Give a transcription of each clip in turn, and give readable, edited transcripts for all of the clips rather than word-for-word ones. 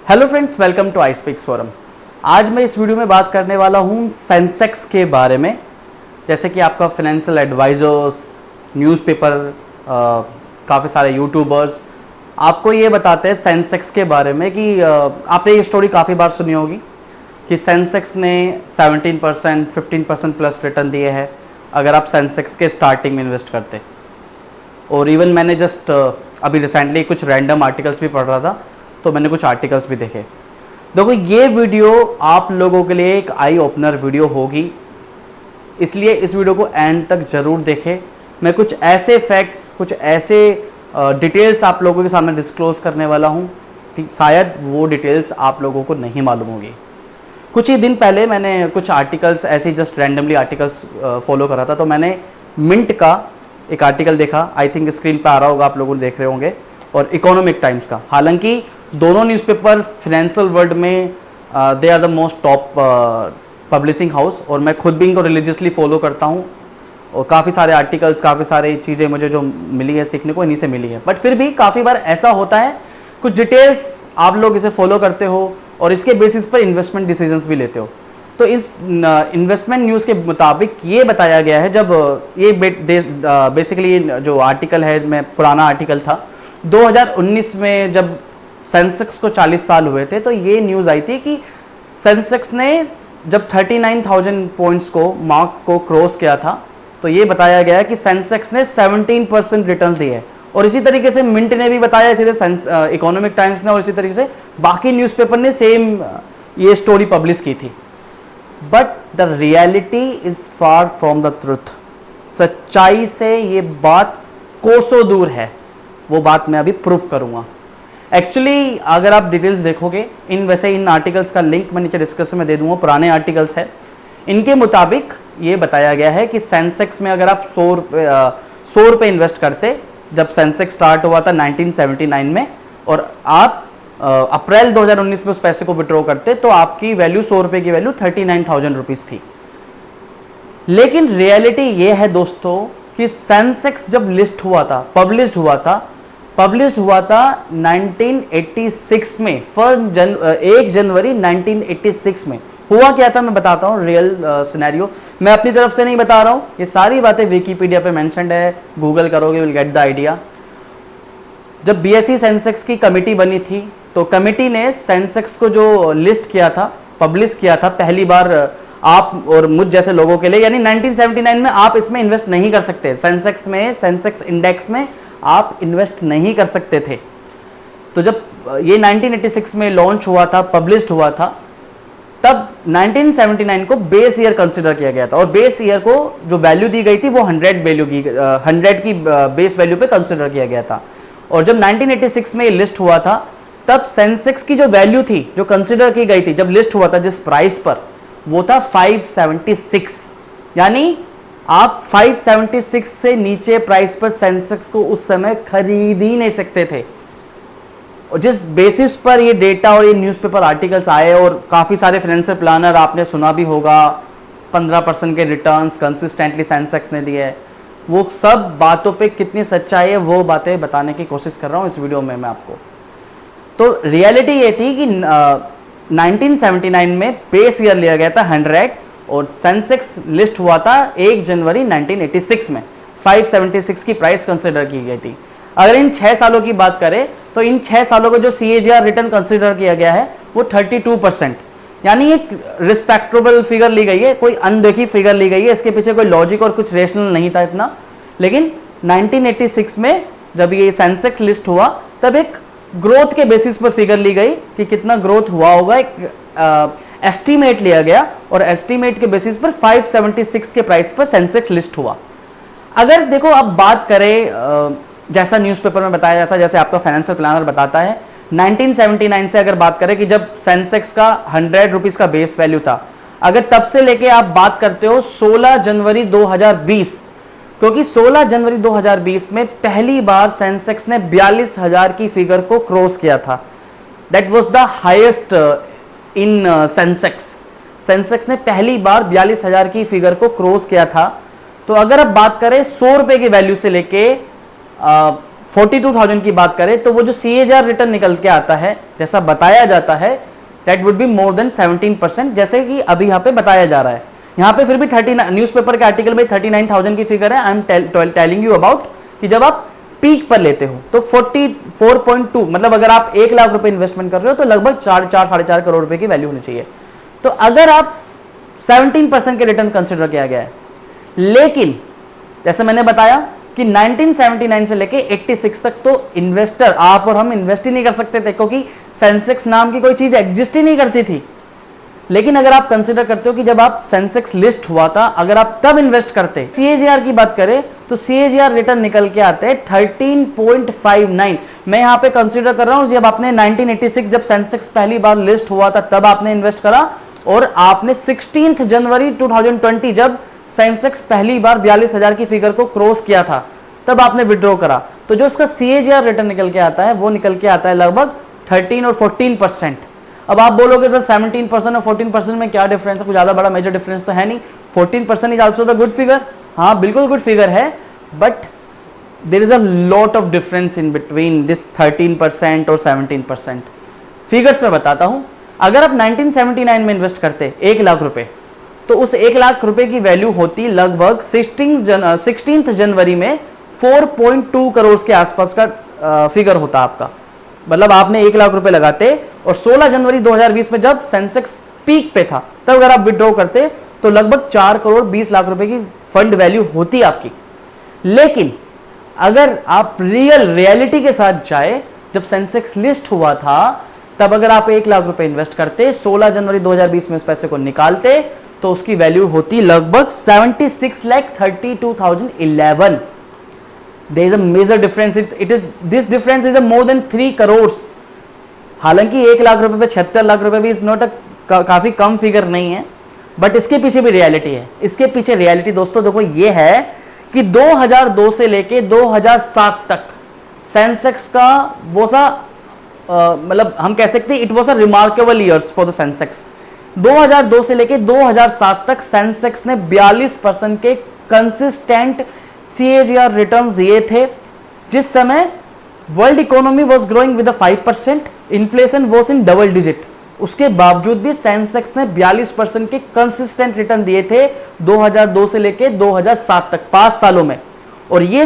Hello friends, welcome to iSpeaks forum. आज मैं इस वीडियो में बात करने वाला हूँ सेंसेक्स के बारे में। जैसे कि आपका फाइनेंशियल एडवाइजर्स, न्यूज़पेपर, काफ़ी सारे यूट्यूबर्स आपको ये बताते हैं सेंसेक्स के बारे में कि आपने ये स्टोरी काफ़ी बार सुनी होगी कि सेंसेक्स ने 17%, 15% प्लस रिटर्न दिए हैं अगर आप सेंसेक्स के स्टार्टिंग में इन्वेस्ट करते। और इवन मैंने जस्ट अभी रिसेंटली कुछ रैंडम आर्टिकल्स भी पढ़ रहा था, तो मैंने कुछ आर्टिकल्स भी देखे। देखो, ये वीडियो आप लोगों के लिए एक आई ओपनर वीडियो होगी, इसलिए इस वीडियो को एंड तक ज़रूर देखें। मैं कुछ ऐसे फैक्ट्स, कुछ ऐसे डिटेल्स आप लोगों के सामने डिस्क्लोज करने वाला हूँ कि शायद वो डिटेल्स आप लोगों को नहीं मालूम होगी। कुछ ही दिन पहले मैंने कुछ आर्टिकल्स ऐसे ही जस्ट रैंडमली आर्टिकल्स फॉलो करा था, तो मैंने मिंट का एक आर्टिकल देखा। आई थिंक स्क्रीन पे आ रहा होगा, आप लोग देख रहे होंगे। और इकोनॉमिक टाइम्स का, हालांकि दोनों न्यूज़पेपर फाइनेंशियल वर्ल्ड में they are the most top publishing house, और मैं खुद भी इनको रिलीजियसली फॉलो करता हूँ। और काफ़ी सारे आर्टिकल्स, काफ़ी सारी चीज़ें मुझे जो मिली है सीखने को, इन्हीं से मिली है। बट फिर भी काफ़ी बार ऐसा होता है, कुछ डिटेल्स आप लोग इसे फॉलो करते हो और इसके बेसिस पर इन्वेस्टमेंट डिसीजंस भी लेते हो। तो इस इन्वेस्टमेंट न्यूज़ के मुताबिक ये बताया गया है, जब ये बेसिकली जो आर्टिकल है, मैं पुराना आर्टिकल था, 2019 में जब सेंसेक्स को 40 साल हुए थे, तो ये न्यूज़ आई थी कि सेंसेक्स ने जब 39,000 पॉइंट्स को मार्क को क्रॉस किया था, तो ये बताया गया कि सेंसेक्स ने 17% रिटर्न दिए। और इसी तरीके से मिंट ने भी बताया, इसी तरह इकोनॉमिक टाइम्स ने, और इसी तरीके से बाकी न्यूज़पेपर ने सेम ये स्टोरी पब्लिश की थी। But the reality is far from the truth. सच्चाई से ये बात कोसों दूर है। वो बात मैं अभी प्रूफ करूंगा। एक्चुअली अगर आप डिटेल्स देखोगे, इन आर्टिकल्स का लिंक मैं नीचे डिस्क्रिप्शन में दे दूंगा, पुराने आर्टिकल्स है। इनके मुताबिक ये बताया गया है कि सेंसेक्स में अगर आप 100 रुपये इन्वेस्ट करते, जब सेंसेक्स स्टार्ट हुआ था 1979 में, और आप अप्रैल 2019 में उस पैसे को विड्रॉ करते, तो आपकी वैल्यू 100 रुपये की वैल्यू 39,000 रुपीज़ थी। लेकिन रियलिटी ये है दोस्तों कि सेंसेक्स जब लिस्ट हुआ था, पब्लिश हुआ था 1986 में, 1 जनवरी 1986 में। हुआ क्या था मैं बताता हूँ, रियल सिनेरियो। मैं अपनी तरफ से नहीं बता रहा हूँ, ये सारी बातें विकीपीडिया पे मेंशन्ड है, गूगल करोगे विल गेट द आइडिया। जब बीएसई सेंसेक्स की कमेटी बनी थी, तो कमेटी ने सेंसेक्स को जो लिस्ट किया था, पब्लिश किया था पहली बार आप और मुझ जैसे लोगों के लिए, यानी 1979 में आप इसमें इन्वेस्ट नहीं कर सकते। सेंसेक्स इंडेक्स में आप इन्वेस्ट नहीं कर सकते थे। तो जब ये 1986 में लॉन्च हुआ था, पब्लिश्ड हुआ था, तब 1979 को बेस ईयर कंसिडर किया गया था। और बेस ईयर को जो वैल्यू दी गई थी वो 100 की बेस वैल्यू पे कंसिडर किया गया था। और जब 1986 में लिस्ट हुआ था, तब सेंसेक्स की जो वैल्यू थी, जो कंसिडर की गई थी जब लिस्ट हुआ था, जिस प्राइस पर, वो था 576। यानी आप 576 से नीचे प्राइस पर सेंसेक्स को उस समय खरीद ही नहीं सकते थे। और जिस बेसिस पर ये डेटा और ये न्यूज़पेपर आर्टिकल्स आए, और काफ़ी सारे फाइनेंशियल प्लानर, आपने सुना भी होगा, 15% के रिटर्न्स कंसिस्टेंटली सेंसेक्स ने दिए, वो सब बातों पे कितनी सच्चाई है वो बातें बताने की कोशिश कर रहा हूँ इस वीडियो में मैं आपको। तो रियलिटी ये थी कि 1979 में बेस ईयर लिया गया था 100, और सेंसेक्स लिस्ट हुआ था 1 जनवरी 1986 में। 576 की प्राइस कंसिडर की गई थी। अगर इन 6 सालों की बात करें, तो इन 6 सालों का जो CAGR रिटर्न कंसिडर किया गया है वो 32%। यानी एक रिस्पेक्टेबल फिगर ली गई है, कोई अनदेखी फिगर ली गई है। इसके पीछे कोई लॉजिक और कुछ रेशनल नहीं था इतना। लेकिन 1986 में जब ये सेंसेक्स लिस्ट हुआ, तब एक ग्रोथ के बेसिस पर फिगर ली गई कि कितना ग्रोथ हुआ होगा, एक एस्टीमेट लिया गया, और एस्टीमेट के बेसिस पर 576 के प्राइस पर सेंसेक्स लिस्ट हुआ। अगर देखो, अब बात करें जैसा न्यूज़पेपर में बताया जाता है, जैसे आपका फाइनेंशियल प्लानर बताता है, 1979 से अगर बात करें कि जब सेंसेक्स का 100 रुपीज़ का बेस वैल्यू था, अगर तब से लेके आप बात करते हो 16 जनवरी 2020, क्योंकि 16 जनवरी 2020 में पहली बार सेंसेक्स ने 42,000 की फिगर को क्रॉस किया था। That was the highest in Sensex ने पहली बार 42,000 की फिगर को क्रॉस किया था। तो अगर अब बात करें 100 रुपये की वैल्यू से लेके 42,000 की बात करें तो वो जो CAGR रिटर्न निकल के आता है जैसा बताया जाता है that would be more than 17%, जैसे कि अभी यहाँ पे बताया जा रहा है। यहाँ पे फिर भी 39 न्यूज़पेपर के आर्टिकल में 39,000 की फिगर है। I am telling you about कि जब आप पीक पर लेते हो तो 44.2 मतलब अगर आप 1 लाख रुपए इन्वेस्टमेंट कर रहे हो तो लगभग 4-4.5 करोड़ रुपए की वैल्यू होनी चाहिए। तो अगर आप 17% के रिटर्न कंसिडर किया गया है, लेकिन जैसे मैंने बताया कि 1979 से लेके 86 तक तो इन्वेस्टर आप और हम इन्वेस्ट ही नहीं कर सकते थे, क्योंकि सेंसेक्स नाम की कोई चीज एग्जिस्ट ही नहीं करती थी। लेकिन अगर आप कंसिडर करते हो कि जब आप सेंसेक्स लिस्ट हुआ था, अगर आप तब इन्वेस्ट करते, CAGR की बात करें तो CAGR रिटर्न निकल के आते हैं 13.59। मैं यहां पे कंसिडर कर रहा हूं जब आपने 1986 जब सेंसेक्स पहली बार लिस्ट हुआ था तब आपने इन्वेस्ट करा, और आपने 16 जनवरी 2020 जब सेंसेक्स पहली बार 42,000 की फिगर को क्रॉस किया था तब आपने विड्रॉ करा। तो जो इसका CAGR रिटर्न निकल के आता है वो निकल के आता है लगभग 13 और 14%। अब आप बोलोगे सर 17% और 14% में क्या डिफरेंस है, कुछ ज़्यादा बड़ा मेजर डिफरेंस तो है नहीं। 14% is also the good figure, हाँ बिल्कुल गुड फिगर है, but there is a lot of difference in between this 13% और 17%। फिगर्स में बताता हूँ। अगर आप 1979 में इन्वेस्ट करते 1 लाख रुपए, तो उस 1 लाख रुपए की वैल्यू होती लगभग 16 जनवरी में 4.2 करोड़ के आसपास का फिगर होता आपका। मतलब आपने 1 लाख रुपए लगाते और 16 जनवरी 2020 में जब सेंसेक्स पीक पे था तब अगर आप विड्रॉ करते तो लगभग 4 करोड़ 20 लाख रुपए की फंड वैल्यू होती आपकी। लेकिन अगर आप रियलिटी के साथ जाए, जब सेंसेक्स लिस्ट हुआ था तब अगर आप 1 लाख रुपए इन्वेस्ट करते, 16 जनवरी 2020 में उस पैसे को निकालते तो उसकी वैल्यू होती लगभग 76,32,011। There is a major difference. This difference is a more than 3 crores. हालांकि 1 लाख रुपए पे 76 लाख रुपए भी इज नॉट काफी कम फिगर नहीं है, बट इसके पीछे भी रियलिटी है। इसके पीछे रियलिटी दोस्तों देखो ये है कि 2002 से लेके 2007 तक सेंसेक्स का वो सा मतलब हम कह सकते हैं it was a remarkable years for the Sensex. 2002 से लेके 2007 तक सेंसेक्स ने 42% के कंसिस्टेंट CAGR रिटर्न्स दिए थे, जिस समय world economy was growing with 5%, inflation was in double digit. उसके बावजूद भी सेंसेक्स ने 42% के कंसिस्टेंट रिटर्न दिए थे 2002 से लेके 2007 तक, 5 सालों में। और ये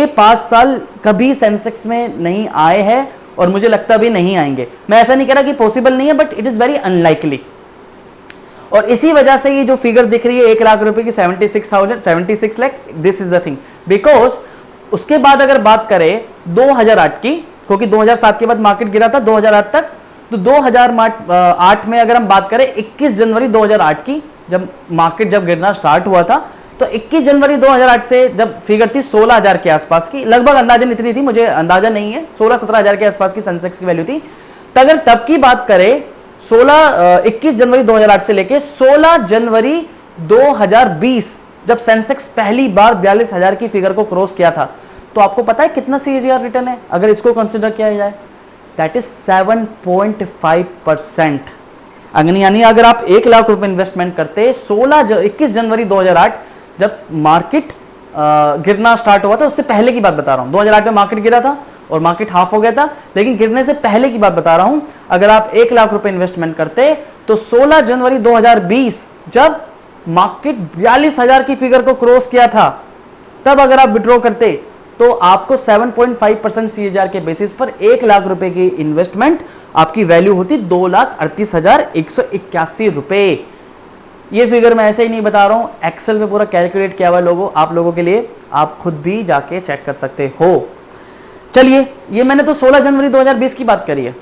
5 साल कभी सेंसेक्स में नहीं आए हैं और मुझे लगता भी नहीं आएंगे। मैं ऐसा नहीं कह रहा कि पॉसिबल नहीं है, but it is very unlikely. और इसी वजह से ये जो फिगर दिख रही है 1 लाख रुपए की 76 lakh, this is the thing. Because उसके बाद अगर बात करें 2008 की, क्योंकि 2007 के बाद मार्केट गिरा था 2008 तक, तो 2008 में अगर हम बात करें 21 जनवरी 2008 की, जब मार्केट जब गिरना स्टार्ट हुआ था, तो 21 जनवरी 2008 से जब फिगर थी 16,000 के आसपास की, लगभग अंदाजन इतनी थी, मुझे अंदाजा नहीं है, 16-17 के आसपास की सेंसेक्स की वैल्यू थी। तो अगर तब की बात करें 21 जनवरी 2008 से लेके 16 जनवरी 2020 जब सेंसेक्स पहली बार 42,000 की फिगर को क्रॉस किया था, तो आपको पता है कितना CAGR रिटर्न है अगर इसको कंसिडर किया जाए? That is 7.5%। यानी अगर आप 1 लाख रुपए इन्वेस्टमेंट करते 21 जनवरी 2008 जब मार्केट गिरना स्टार्ट हुआ था, उससे पहले की बात बता रहा हूं, 2008 में मार्केट गिरा था और मार्केट हाफ हो गया था, लेकिन गिरने से पहले की बात बता रहा हूं, अगर आप 1 लाख रुपए इन्वेस्टमेंट करते तो 16 जनवरी 2020 जब मार्केट 42,000 की फिगर को क्रॉस किया था तब अगर आप विड्रॉ करते तो आपको 7.5% CAGR के बेसिस पर 1 लाख रुपए की इन्वेस्टमेंट आपकी वैल्यू होती 2,38,181 रुपए। ये फिगर मैं ऐसे ही नहीं बता रहा हूं, एक्सेल पे पूरा कैलकुलेट किया हुआ लोगों, आप लोगों के लिए, आप खुद भी जाके चेक कर सकते हो। चलिए, ये मैंने तो 16 जनवरी 2020 की बात करी है।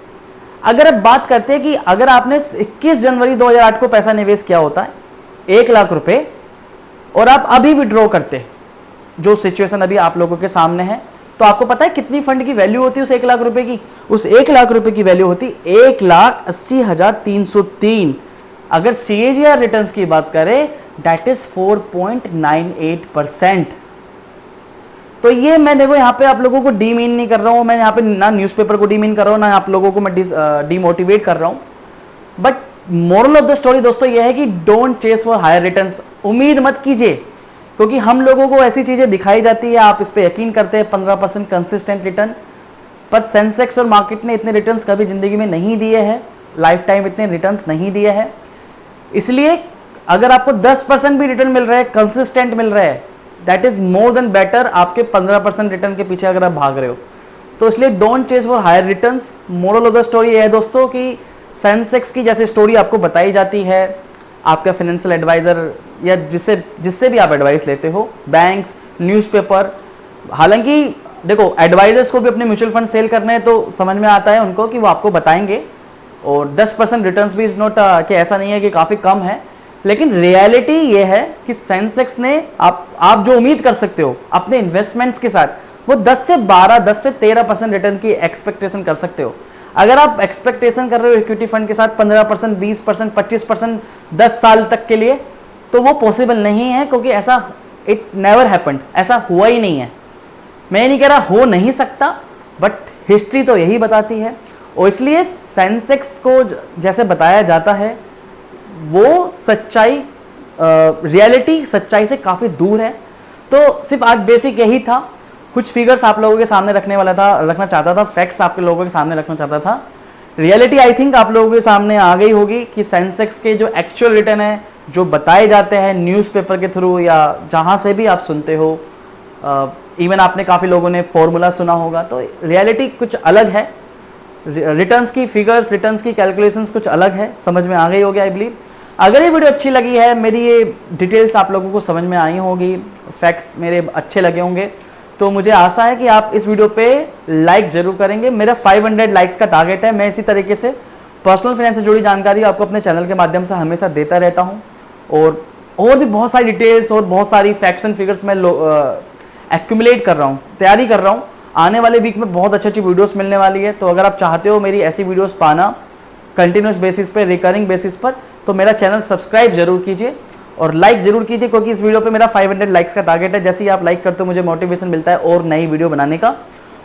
अगर अब बात करते हैं कि अगर आपने 21 जनवरी 2008 को पैसा निवेश किया होता है 1 लाख रुपए, और आप अभी विड्रॉ करते, जो सिचुएशन अभी आप लोगों के सामने है, तो आपको पता है कितनी फंड की वैल्यू होती है उस 1 लाख रुपए की? उस 1 लाख रुपए की वैल्यू होती 1,80,303। अगर CAGR रिटर्न्स की बात करें दैट इज 4.98%। तो ये मैं देखो यहाँ पे आप लोगों को डीमीन नहीं कर रहा हूं, मैं यहाँ पे ना न्यूज़पेपर को डीमीन कर रहा हूं, ना आप लोगों को मैं डीमोटिवेट कर रहा हूं, but moral of the story दोस्तों ये है कि don't chase for higher returns. उम्मीद मत कीजिए क्योंकि हम लोगों को ऐसी चीज़ें दिखाई जाती है, आप इस पर यकीन करते हैं 15% कंसिस्टेंट रिटर्न, पर सेंसेक्स और मार्केट ने इतने रिटर्न्स कभी ज़िंदगी में नहीं दिए हैं, लाइफ टाइम इतने रिटर्न्स नहीं दिए हैं। इसलिए अगर आपको 10% भी रिटर्न मिल रहा है, कंसिस्टेंट मिल रहा है, that is more than better आपके 15% रिटर्न के पीछे अगर आप भाग रहे हो। तो इसलिए don't chase for higher returns. Moral of the story ये है दोस्तों कि सेंसेक्स की जैसे स्टोरी आपको बताई जाती है, आपका फाइनेंशियल एडवाइज़र या जिससे भी आप एडवाइस लेते हो, बैंक्स, न्यूज़पेपर, हालांकि देखो एडवाइजर्स को भी अपने म्यूचुअल फंड सेल करने हैं तो समझ में आता है उनको कि वो आपको बताएंगे, और 10% रिटर्न्स भी इज़ नॉट कि ऐसा नहीं है कि काफ़ी कम है, लेकिन रियलिटी ये है कि सेंसेक्स ने आप जो उम्मीद कर सकते हो अपने इन्वेस्टमेंट्स के साथ, वो 10 से 13% रिटर्न की एक्सपेक्टेशन कर सकते हो। अगर आप एक्सपेक्टेशन कर रहे हो इक्विटी फंड के साथ 15%, 20%, 25% 10 साल तक के लिए, तो वो पॉसिबल नहीं है, क्योंकि ऐसा इट नेवर हैपेंड, ऐसा हुआ ही नहीं है। मैं नहीं कह रहा हो नहीं सकता, बट हिस्ट्री तो यही बताती है। और इसलिए सेंसेक्स को जैसे बताया जाता है वो सच्चाई, रियलिटी सच्चाई से काफ़ी दूर है। तो सिर्फ आज बेसिक यही था, कुछ फिगर्स आप लोगों के सामने रखना चाहता था, फैक्ट्स आपके लोगों के सामने रखना चाहता था। रियलिटी आई थिंक आप लोगों के सामने आ गई होगी कि सेंसेक्स के जो एक्चुअल रिटर्न है, जो बताए जाते हैं न्यूज़पेपर के थ्रू या जहाँ से भी आप सुनते हो, इवन आपने काफ़ी लोगों ने फॉर्मूला सुना होगा, तो रियलिटी कुछ अलग है। रिटर्न्स की फिगर्स, रिटर्न्स की कैलकुलेशंस कुछ अलग है, समझ में आ गई होगी आई बिलीव। अगर ये वीडियो अच्छी लगी है, मेरी ये डिटेल्स आप लोगों को समझ में आई होगी, फैक्ट्स मेरे अच्छे लगे होंगे, तो मुझे आशा है कि आप इस वीडियो पे लाइक ज़रूर करेंगे। मेरा 500 लाइक्स का टारगेट है। मैं इसी तरीके से पर्सनल फाइनेंस से जुड़ी जानकारी आपको अपने चैनल के माध्यम से हमेशा देता रहता हूँ, और भी बहुत सारी डिटेल्स और बहुत सारी फैक्ट्स एंड फिगर्स मैं एक्यूमुलेट कर रहा हूँ, तैयारी कर रहा हूँ। आने वाले वीक में बहुत अच्छी वीडियोस मिलने वाली है, तो अगर आप चाहते हो मेरी ऐसी वीडियोस पाना कंटिन्यूस बेसिस पे, रिकरिंग बेसिस पर, तो मेरा चैनल सब्सक्राइब जरूर कीजिए और लाइक जरूर कीजिए, क्योंकि इस वीडियो पे मेरा 500 लाइक्स का टारगेट है। जैसे ही आप लाइक करते हो मुझे मोटिवेशन मिलता है और नई वीडियो बनाने का।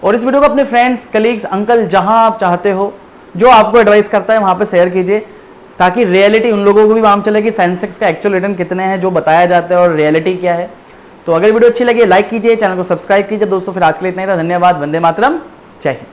और इस वीडियो को अपने फ्रेंड्स, कलीग्स, अंकल, जहां आप चाहते हो, जो आपको एडवाइस करता है वहां पे शेयर कीजिए, ताकि रियलिटी उन लोगों को भी मालूम चले कि सेंसेक्स का एक्चुअल रिटर्न कितने हैं जो बताया जाता है और रियलिटी क्या है। तो अगर वीडियो अच्छी लगी लाइक कीजिए, चैनल को सब्सक्राइब कीजिए। दोस्तों फिर आज के लिए इतना ही था, धन्यवाद, वंदे मातरम, जय हिंद।